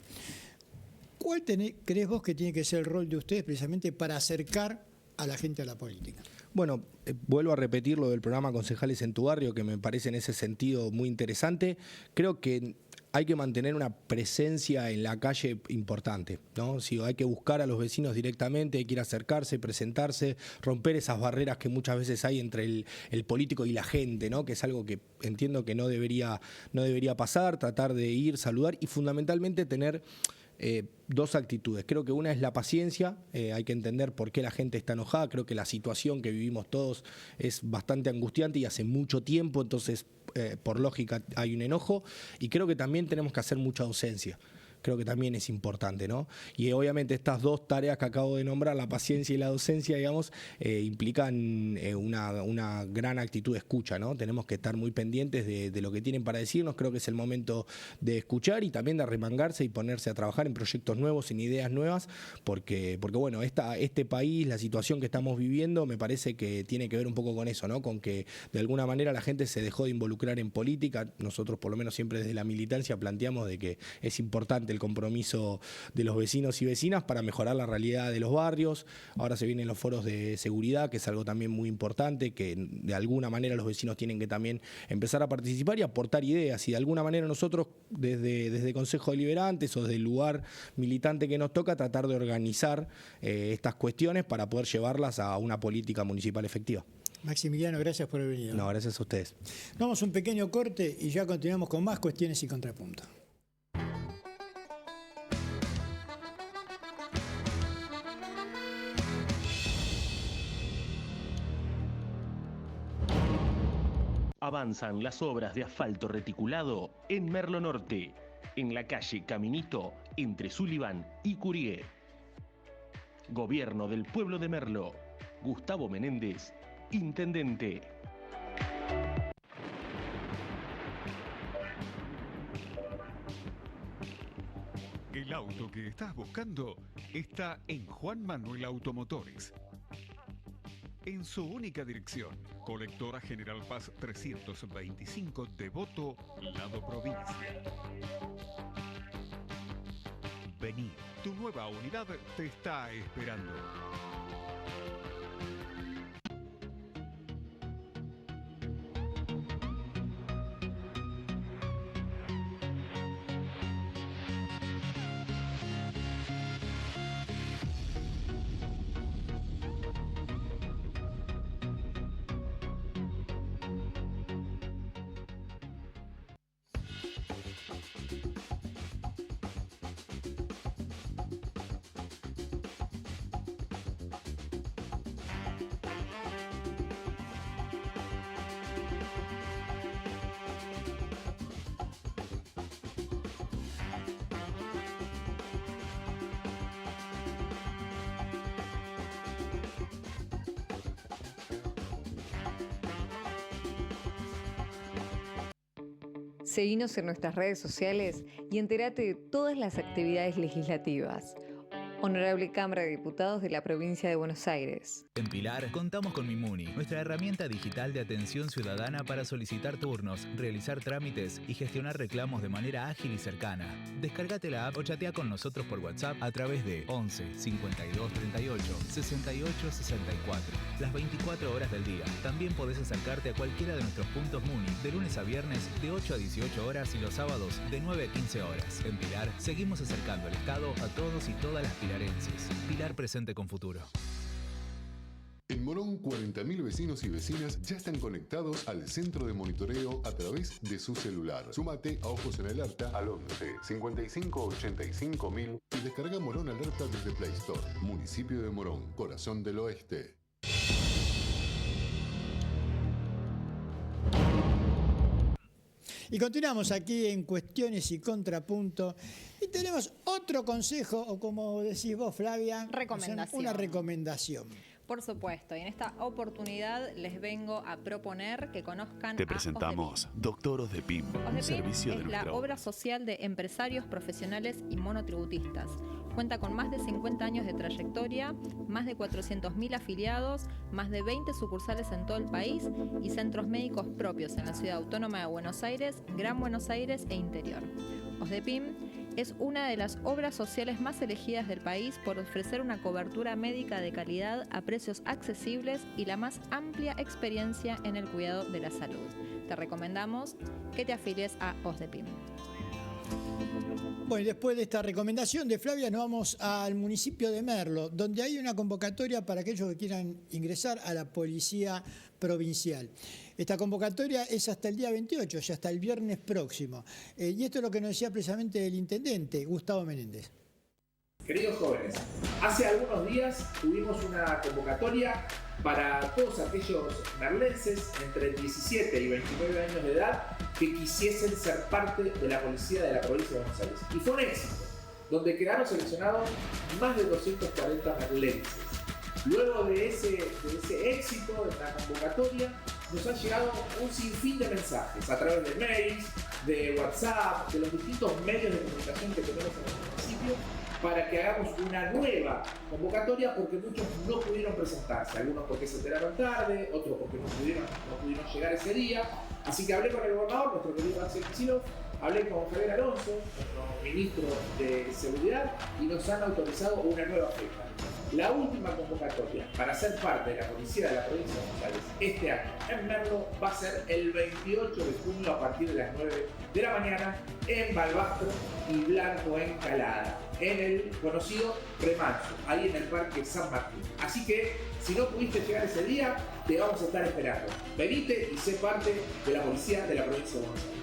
¿Cuál crees vos que tiene que ser el rol de ustedes precisamente para acercar a la gente a la política? Bueno, vuelvo a repetir lo del programa Concejales en tu Barrio, que me parece en ese sentido muy interesante. Creo que hay que mantener una presencia en la calle importante, ¿no? Si hay que buscar a los vecinos directamente, hay que ir a acercarse, presentarse, romper esas barreras que muchas veces hay entre el político y la gente, ¿no? Que es algo que entiendo que no debería pasar, tratar de ir, saludar y fundamentalmente tener dos actitudes. Creo que una es la paciencia, hay que entender por qué la gente está enojada, creo que la situación que vivimos todos es bastante angustiante y hace mucho tiempo, entonces por lógica hay un enojo, y creo que también tenemos que hacer mucha docencia. Creo que también es importante, ¿no? Y obviamente estas dos tareas que acabo de nombrar, la paciencia y la docencia, digamos, implican una gran actitud de escucha, ¿no? Tenemos que estar muy pendientes de lo que tienen para decirnos. Creo que es el momento de escuchar y también de arremangarse y ponerse a trabajar en proyectos nuevos, en ideas nuevas, porque bueno, este país, la situación que estamos viviendo, me parece que tiene que ver un poco con eso, ¿no? Con que de alguna manera la gente se dejó de involucrar en política. Nosotros, por lo menos siempre desde la militancia, planteamos de que es importante el compromiso de los vecinos y vecinas para mejorar la realidad de los barrios. Ahora se vienen los foros de seguridad, que es algo también muy importante, que de alguna manera los vecinos tienen que también empezar a participar y aportar ideas, y de alguna manera nosotros desde Consejo Deliberantes o desde el lugar militante que nos toca, tratar de organizar estas cuestiones para poder llevarlas a una política municipal efectiva. Maximiliano, gracias por haber venido. No, gracias a ustedes. Vamos a un pequeño corte y ya continuamos con más cuestiones y contrapunto. Avanzan las obras de asfalto reticulado en Merlo Norte, en la calle Caminito, entre Sullivan y Curié. Gobierno del Pueblo de Merlo. Gustavo Menéndez, Intendente. El auto que estás buscando está en Juan Manuel Automotores. En su única dirección, Colectora General Paz 325, Devoto, Lado Provincia. Vení, tu nueva unidad te está esperando. Seguinos en nuestras redes sociales y entérate de todas las actividades legislativas. Honorable Cámara de Diputados de la Provincia de Buenos Aires. En Pilar contamos con Mimuni, nuestra herramienta digital de atención ciudadana para solicitar turnos, realizar trámites y gestionar reclamos de manera ágil y cercana. Descárgate la app o chatea con nosotros por WhatsApp a través de 11 52 38 68 64. Las 24 horas del día. También podés acercarte a cualquiera de nuestros puntos Muni de lunes a viernes de 8 a 18 horas y los sábados de 9 a 15 horas. En Pilar seguimos acercando el Estado a todos y todas las pilarenses. Pilar presente con futuro. En Morón, 40.000 vecinos y vecinas ya están conectados al centro de monitoreo a través de su celular. Súmate a Ojos en Alerta al 11 55 85 000 y descarga Morón Alerta desde Play Store. Municipio de Morón, corazón del oeste. Y continuamos aquí en Cuestiones y Contrapunto. Y tenemos otro consejo, o como decís vos, Flavia, recomendación. Una recomendación. Por supuesto, y en esta oportunidad les vengo a proponer que conozcan Te presentamos Doctor Osdepim, un servicio de la obra social de empresarios, profesionales y monotributistas. Cuenta con más de 50 años de trayectoria, más de 400.000 afiliados, más de 20 sucursales en todo el país y centros médicos propios en la Ciudad Autónoma de Buenos Aires, Gran Buenos Aires e Interior. Osdepim es una de las obras sociales más elegidas del país por ofrecer una cobertura médica de calidad a precios accesibles y la más amplia experiencia en el cuidado de la salud. Te recomendamos que te afilies a Osdepim. Bueno, y después de esta recomendación de Flavia nos vamos al municipio de Merlo, donde hay una convocatoria para aquellos que quieran ingresar a la Policía Provincial. Esta convocatoria es hasta el día 28, ya hasta el viernes próximo. Y esto es lo que nos decía precisamente el intendente, Gustavo Menéndez. Queridos jóvenes, hace algunos días tuvimos una convocatoria para todos aquellos merlenses entre 17 y 29 años de edad que quisiesen ser parte de la policía de la provincia de Buenos Aires. Y fue un éxito, donde quedaron seleccionados más de 240 merlenses. Luego de ese éxito de la convocatoria, nos han llegado un sinfín de mensajes a través de mails, de WhatsApp, de los distintos medios de comunicación que tenemos en el municipio, para que hagamos una nueva convocatoria, porque muchos no pudieron presentarse, algunos porque se enteraron tarde, otros porque no pudieron llegar ese día. Así que hablé con el gobernador, nuestro querido Axel Kicillof, hablé con Javier Alonso, nuestro ministro de Seguridad, y nos han autorizado una nueva fecha. La última convocatoria para ser parte de la policía de la provincia de Buenos Aires este año en Merlo va a ser el 28 de junio a partir de las 9 de la mañana en Balbastro y Blanco Encalada, en el conocido Remanso, ahí en el Parque San Martín. Así que si no pudiste llegar ese día, te vamos a estar esperando. Venite y sé parte de la policía de la provincia de Buenos Aires.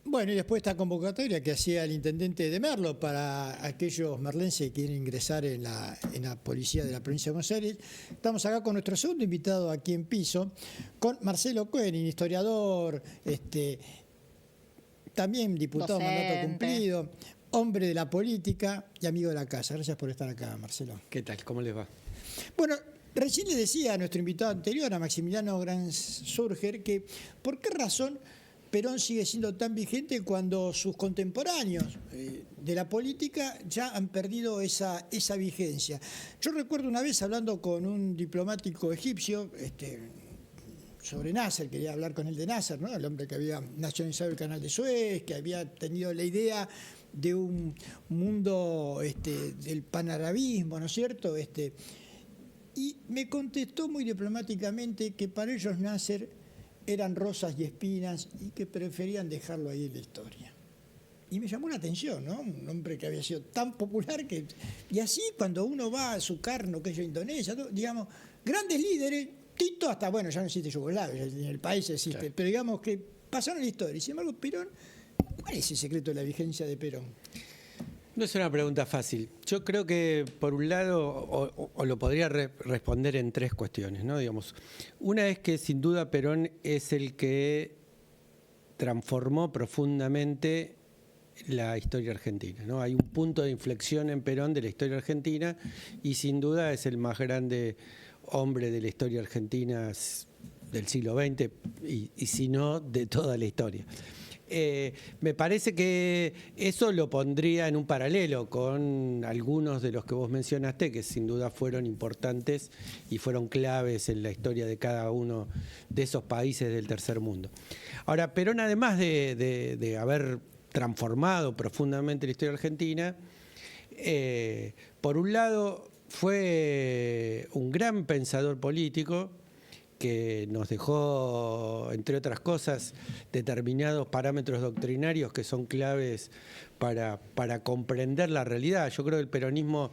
Bueno, y después esta convocatoria que hacía el intendente de Merlo para aquellos merlenses que quieren ingresar en la policía de la provincia de Buenos Aires. Estamos acá con nuestro segundo invitado aquí en piso, con Marcelo Koenig, historiador, también diputado mandato cumplido, hombre de la política y amigo de la casa. Gracias por estar acá, Marcelo. ¿Qué tal? ¿Cómo les va? Bueno, recién le decía a nuestro invitado anterior, a Maximiliano Granzurger, que por qué razón Perón sigue siendo tan vigente cuando sus contemporáneos de la política ya han perdido esa vigencia. Yo recuerdo una vez hablando con un diplomático egipcio sobre Nasser, quería hablar con él de Nasser, ¿no? El hombre que había nacionalizado el canal de Suez, que había tenido la idea de un mundo del panarabismo, ¿no es cierto? Y me contestó muy diplomáticamente que para ellos Nasser eran rosas y espinas y que preferían dejarlo ahí en la historia. Y me llamó la atención, ¿no? Un hombre que había sido tan popular que... Y así cuando uno va a Sukarno, que es Indonesia, digamos, grandes líderes, Tito hasta, bueno, ya no existe Yugoslavia, en el país existe, claro, pero digamos que pasaron la historia. Y sin embargo, Perón, ¿cuál es el secreto de la vigencia de Perón? No es una pregunta fácil. Yo creo que, por un lado, o lo podría responder en tres cuestiones, ¿no? Digamos, una es que, sin duda, Perón es el que transformó profundamente la historia argentina, ¿no? Hay un punto de inflexión en Perón de la historia argentina y, sin duda, es el más grande hombre de la historia argentina del siglo XX y si no, de toda la historia. Me parece que eso lo pondría en un paralelo con algunos de los que vos mencionaste, que sin duda fueron importantes y fueron claves en la historia de cada uno de esos países del tercer mundo. Ahora, Perón, además de haber transformado profundamente la historia argentina, por un lado fue un gran pensador político, que nos dejó, entre otras cosas, determinados parámetros doctrinarios que son claves para comprender la realidad. Yo creo que el peronismo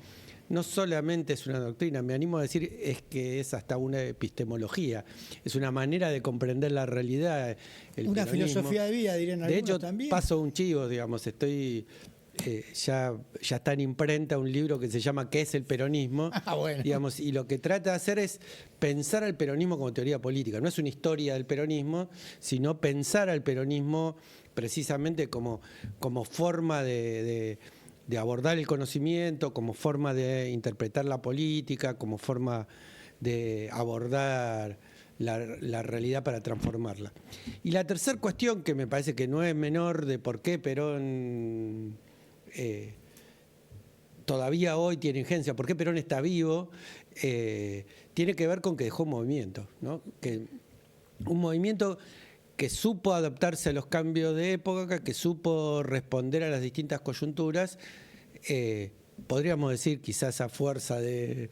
no solamente es una doctrina, me animo a decir es que es hasta una epistemología, es una manera de comprender la realidad. Una filosofía de vida, dirían algunos. De hecho, también. paso un chivo, digamos, estoy... ya está en imprenta un libro que se llama ¿Qué es el peronismo? Bueno. Digamos, y lo que trata de hacer es pensar al peronismo como teoría política. No es una historia del peronismo, sino pensar al peronismo precisamente como forma de abordar el conocimiento, como forma de interpretar la política, como forma de abordar la realidad para transformarla. Y la tercera cuestión, que me parece que no es menor, de por qué Perón todavía hoy tiene vigencia, por qué Perón está vivo, tiene que ver con que dejó un movimiento, ¿no? Un movimiento que supo adaptarse a los cambios de época, que supo responder a las distintas coyunturas, podríamos decir quizás a fuerza de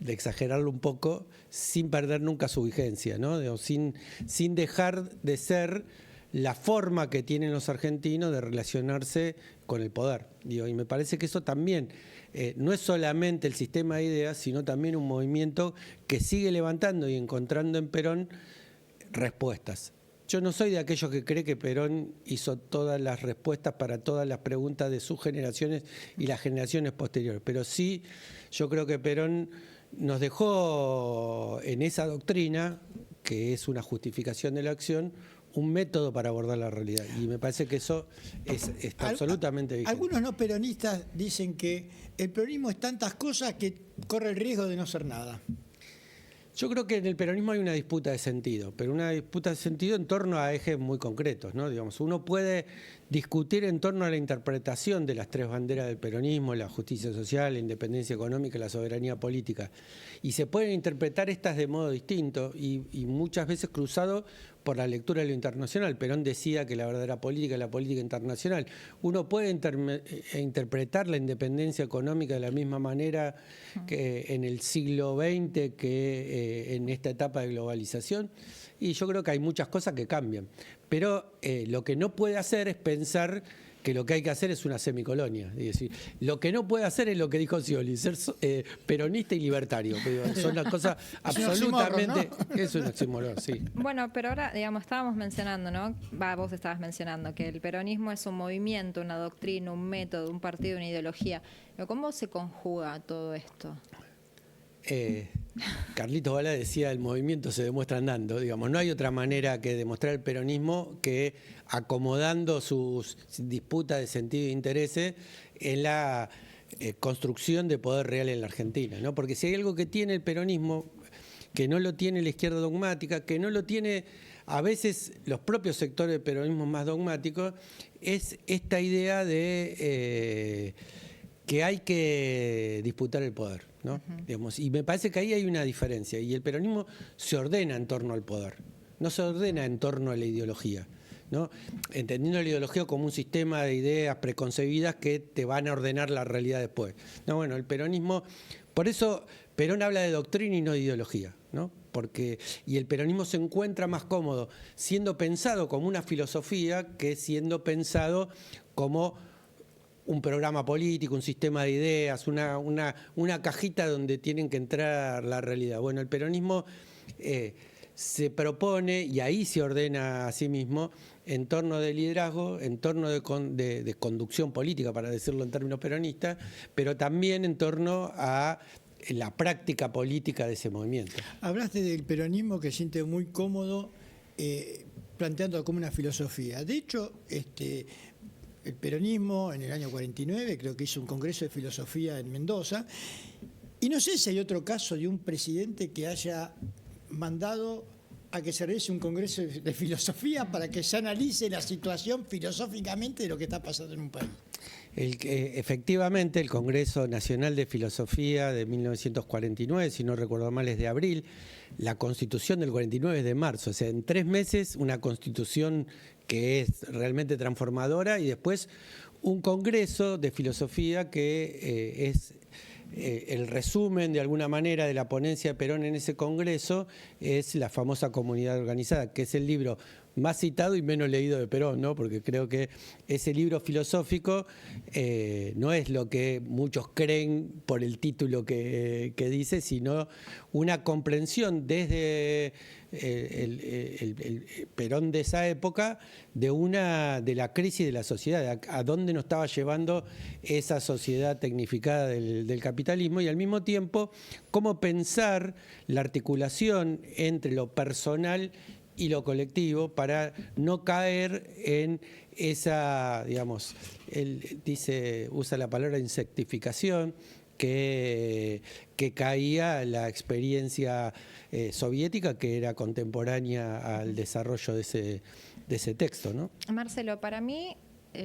exagerarlo un poco, sin perder nunca su vigencia, ¿no? Sin dejar de ser la forma que tienen los argentinos de relacionarse con el poder. Y me parece que eso también no es solamente el sistema de ideas, sino también un movimiento que sigue levantando y encontrando en Perón respuestas. Yo no soy de aquellos que cree que Perón hizo todas las respuestas para todas las preguntas de sus generaciones y las generaciones posteriores, pero sí yo creo que Perón nos dejó en esa doctrina, que es una justificación de la acción, un método para abordar la realidad. Y me parece que eso está absolutamente vigente. Algunos no peronistas dicen que el peronismo es tantas cosas que corre el riesgo de no ser nada. Yo creo que en el peronismo hay una disputa de sentido, pero una disputa de sentido en torno a ejes muy concretos, ¿no? Digamos, uno puede discutir en torno a la interpretación de las tres banderas del peronismo, la justicia social, la independencia económica y la soberanía política. Y se pueden interpretar estas de modo distinto y muchas veces cruzado por la lectura de lo internacional. Perón decía que la verdadera política es la política internacional. Uno puede interpretar la independencia económica de la misma manera que en el siglo XX, que en esta etapa de globalización, y yo creo que hay muchas cosas que cambian. Pero lo que no puede hacer es pensar que lo que hay que hacer es una semicolonia. Es decir, lo que no puede hacer es lo que dijo Scioli, ser peronista y libertario. Son las cosas absolutamente... Es un oxímoron, sí. Bueno, pero ahora, digamos, estábamos mencionando, ¿no? Vos estabas mencionando que el peronismo es un movimiento, una doctrina, un método, un partido, una ideología. Pero ¿cómo se conjuga todo esto? Carlitos Balá decía, el movimiento se demuestra andando, digamos, no hay otra manera que demostrar el peronismo que acomodando sus disputas de sentido e intereses en la construcción de poder real en la Argentina, ¿no? Porque si hay algo que tiene el peronismo, que no lo tiene la izquierda dogmática, que no lo tiene a veces los propios sectores del peronismo más dogmáticos, es esta idea de que hay que disputar el poder, ¿no? Digamos, y me parece que ahí hay una diferencia, y el peronismo se ordena en torno al poder, no se ordena en torno a la ideología, ¿no? Entendiendo la ideología como un sistema de ideas preconcebidas que te van a ordenar la realidad después. No, bueno, el peronismo, por eso Perón habla de doctrina y no de ideología, ¿no? Y el peronismo se encuentra más cómodo siendo pensado como una filosofía que siendo pensado como un programa político, un sistema de ideas, una cajita donde tienen que entrar la realidad. Bueno, el peronismo se propone, y ahí se ordena a sí mismo, en torno de liderazgo, en torno de conducción política, para decirlo en términos peronistas, pero también en torno a la práctica política de ese movimiento. Hablaste del peronismo que siente muy cómodo planteando como una filosofía. De hecho, el peronismo en el año 49 creo que hizo un congreso de filosofía en Mendoza, y no sé si hay otro caso de un presidente que haya mandado a que se realice un congreso de filosofía para que se analice la situación filosóficamente de lo que está pasando en un país. Efectivamente, el Congreso Nacional de Filosofía de 1949, si no recuerdo mal, es de abril. La Constitución del 49 es de marzo. O sea, en 3 meses una Constitución que es realmente transformadora y después un Congreso de Filosofía que es... el resumen, de alguna manera, de la ponencia de Perón en ese congreso es la famosa Comunidad Organizada, que es el libro más citado y menos leído de Perón, ¿no? Porque creo que ese libro filosófico no es lo que muchos creen por el título que dice, sino una comprensión desde el Perón de esa época de la crisis de la sociedad, a dónde nos estaba llevando esa sociedad tecnificada del capitalismo, y al mismo tiempo cómo pensar la articulación entre lo personal y lo colectivo para no caer en esa, digamos, él usa la palabra insectificación, que caía la experiencia soviética, que era contemporánea al desarrollo de ese texto, ¿no? Marcelo, para mí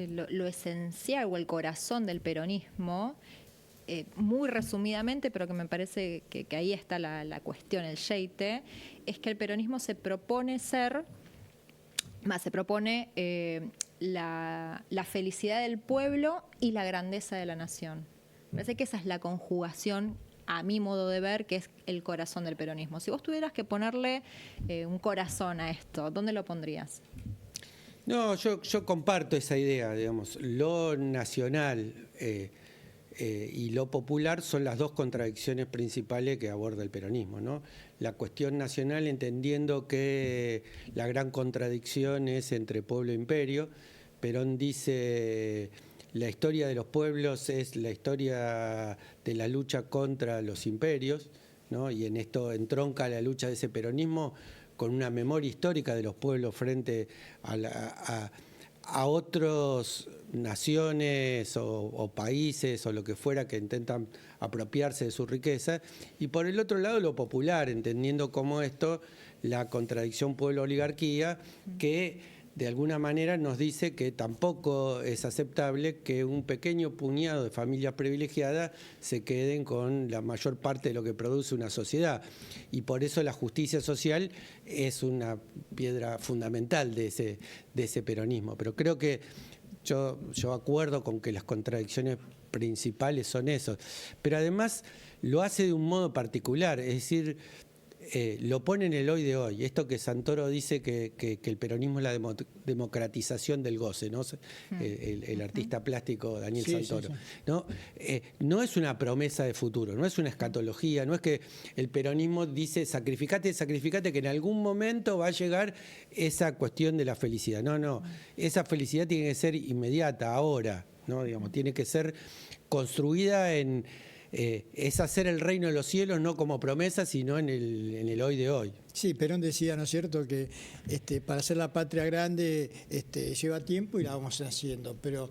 lo esencial o el corazón del peronismo, muy resumidamente, pero que me parece que ahí está la cuestión, el yeite, es que el peronismo se propone la felicidad del pueblo y la grandeza de la nación. Me parece que esa es la conjugación, a mi modo de ver, que es el corazón del peronismo. Si vos tuvieras que ponerle un corazón a esto, ¿dónde lo pondrías? No, yo comparto esa idea, digamos. Lo nacional y lo popular son las dos contradicciones principales que aborda el peronismo, ¿no? La cuestión nacional, entendiendo que la gran contradicción es entre pueblo e imperio. Perón dice: la historia de los pueblos es la historia de la lucha contra los imperios, ¿no? Y en esto entronca la lucha de ese peronismo con una memoria histórica de los pueblos frente a otras naciones o países o lo que fuera que intentan apropiarse de su riqueza. Y por el otro lado, lo popular, entendiendo como esto la contradicción pueblo-oligarquía, que de alguna manera nos dice que tampoco es aceptable que un pequeño puñado de familias privilegiadas se queden con la mayor parte de lo que produce una sociedad. Y por eso la justicia social es una piedra fundamental de ese peronismo. Pero creo que yo acuerdo con que las contradicciones principales son esos. Pero además lo hace de un modo particular, es decir, lo pone en el hoy de hoy. Esto que Santoro dice que el peronismo es la democratización del goce, ¿no? El artista plástico Daniel Santoro. Sí. ¿No? No es una promesa de futuro, no es una escatología, no es que el peronismo dice sacrificate, que en algún momento va a llegar esa cuestión de la felicidad. No, esa felicidad tiene que ser inmediata, ahora, ¿no? Digamos, tiene que ser construida es hacer el reino de los cielos no como promesa, sino en el hoy de hoy. Sí, Perón decía, ¿no es cierto?, que para hacer la patria grande lleva tiempo y la vamos haciendo, pero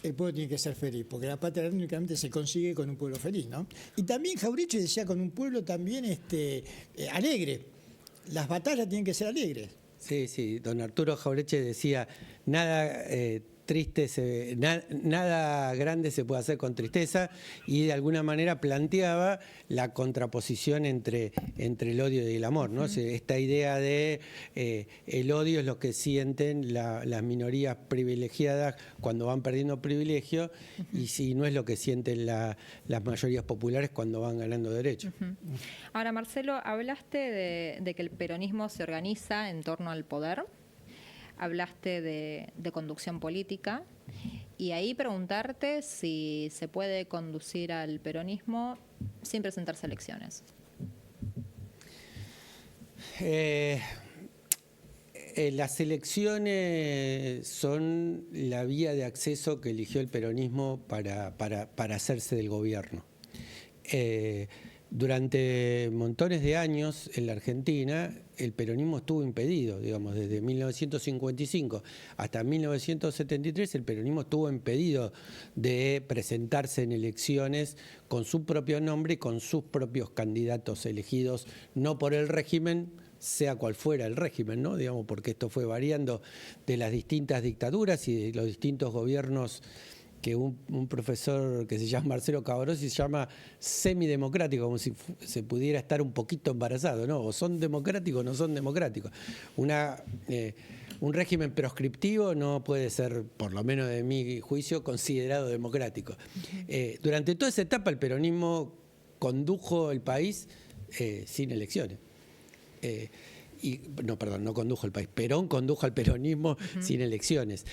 el pueblo tiene que ser feliz, porque la patria grande únicamente se consigue con un pueblo feliz, ¿no? Y también Jauretche decía con un pueblo también alegre. Las batallas tienen que ser alegres. Sí, don Arturo Jauretche decía, nada nada grande se puede hacer con tristeza, y de alguna manera planteaba la contraposición entre el odio y el amor, ¿no? Esta idea de el odio es lo que sienten las minorías privilegiadas cuando van perdiendo privilegio, y si no es lo que sienten las mayorías populares cuando van ganando derechos. Ahora, Marcelo, hablaste de que el peronismo se organiza en torno al poder. Hablaste de conducción política, y ahí preguntarte si se puede conducir al peronismo sin presentarse a elecciones. Las elecciones son la vía de acceso que eligió el peronismo para hacerse del gobierno. Durante montones de años en la Argentina el peronismo estuvo impedido, digamos, desde 1955 hasta 1973 el peronismo estuvo impedido de presentarse en elecciones con su propio nombre y con sus propios candidatos elegidos, no por el régimen, sea cual fuera el régimen, ¿no? Digamos, porque esto fue variando de las distintas dictaduras y de los distintos gobiernos que un profesor que se llama Marcelo Cavarossi se llama semidemocrático, como si se pudiera estar un poquito embarazado, ¿no? O son democráticos o no son democráticos. Un régimen proscriptivo no puede ser, por lo menos de mi juicio, considerado democrático. Durante toda esa etapa el peronismo condujo el país sin elecciones. No condujo el país. Perón condujo al peronismo sin elecciones.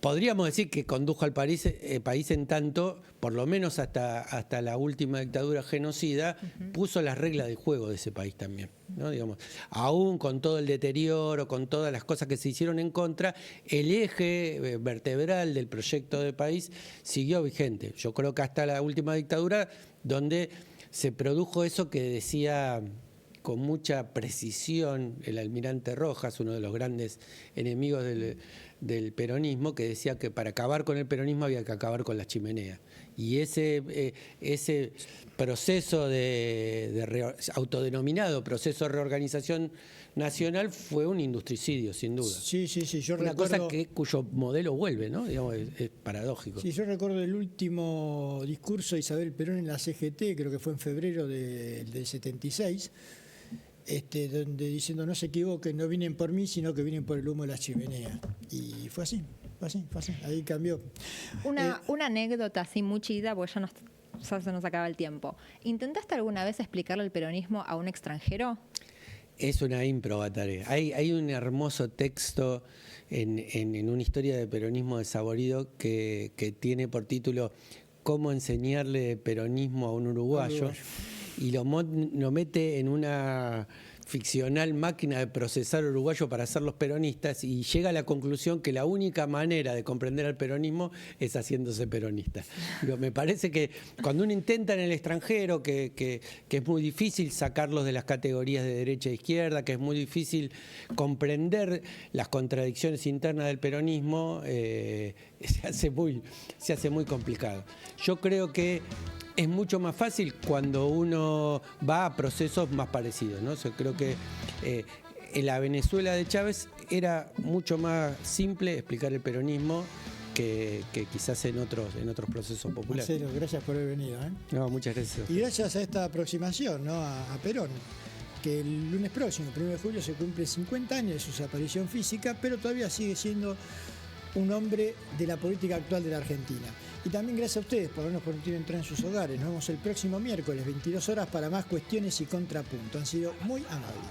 Podríamos decir que condujo al país en tanto, por lo menos hasta la última dictadura genocida, puso las reglas del juego de ese país también, ¿no? Digamos, aún con todo el deterioro, con todas las cosas que se hicieron en contra, el eje vertebral del proyecto de país siguió vigente. Yo creo que hasta la última dictadura, donde se produjo eso que decía con mucha precisión el almirante Rojas, uno de los grandes enemigos del peronismo, que decía que para acabar con el peronismo había que acabar con las chimeneas. Y ese proceso autodenominado proceso de reorganización nacional fue un industricidio, sin duda. Sí, yo una recuerdo... cosa cuyo modelo vuelve, ¿no? Digamos, es paradójico. Sí, yo recuerdo el último discurso de Isabel Perón en la CGT, creo que fue en febrero del 76, donde diciendo no se equivoquen, no vienen por mí, sino que vienen por el humo de las chimeneas. Y fue así, ahí cambió. Una anécdota así muy chida, porque ya se nos acaba el tiempo. ¿Intentaste alguna vez explicarle el peronismo a un extranjero? Es una ímproba tarea. Hay un hermoso texto en una historia de peronismo desaborido que tiene por título ¿Cómo enseñarle peronismo a un uruguayo? Y lo mete en una ficcional máquina de procesar uruguayo para hacerlos peronistas y llega a la conclusión que la única manera de comprender al peronismo es haciéndose peronista. Me parece que cuando uno intenta en el extranjero, que es muy difícil sacarlos de las categorías de derecha e izquierda, que es muy difícil comprender las contradicciones internas del peronismo, se hace muy complicado. Yo creo que es mucho más fácil cuando uno va a procesos más parecidos, ¿no? Yo creo que en la Venezuela de Chávez era mucho más simple explicar el peronismo que quizás en otros procesos populares. Marcelo, gracias por haber venido. No, muchas gracias. Y gracias a esta aproximación, ¿no? a Perón, que el lunes próximo, el 1 de julio, se cumple 50 años de su desaparición física, pero todavía sigue siendo un hombre de la política actual de la Argentina. Y también gracias a ustedes por habernos permitido entrar en sus hogares. Nos vemos el próximo miércoles, 22 horas, para más cuestiones y contrapunto. Han sido muy amables.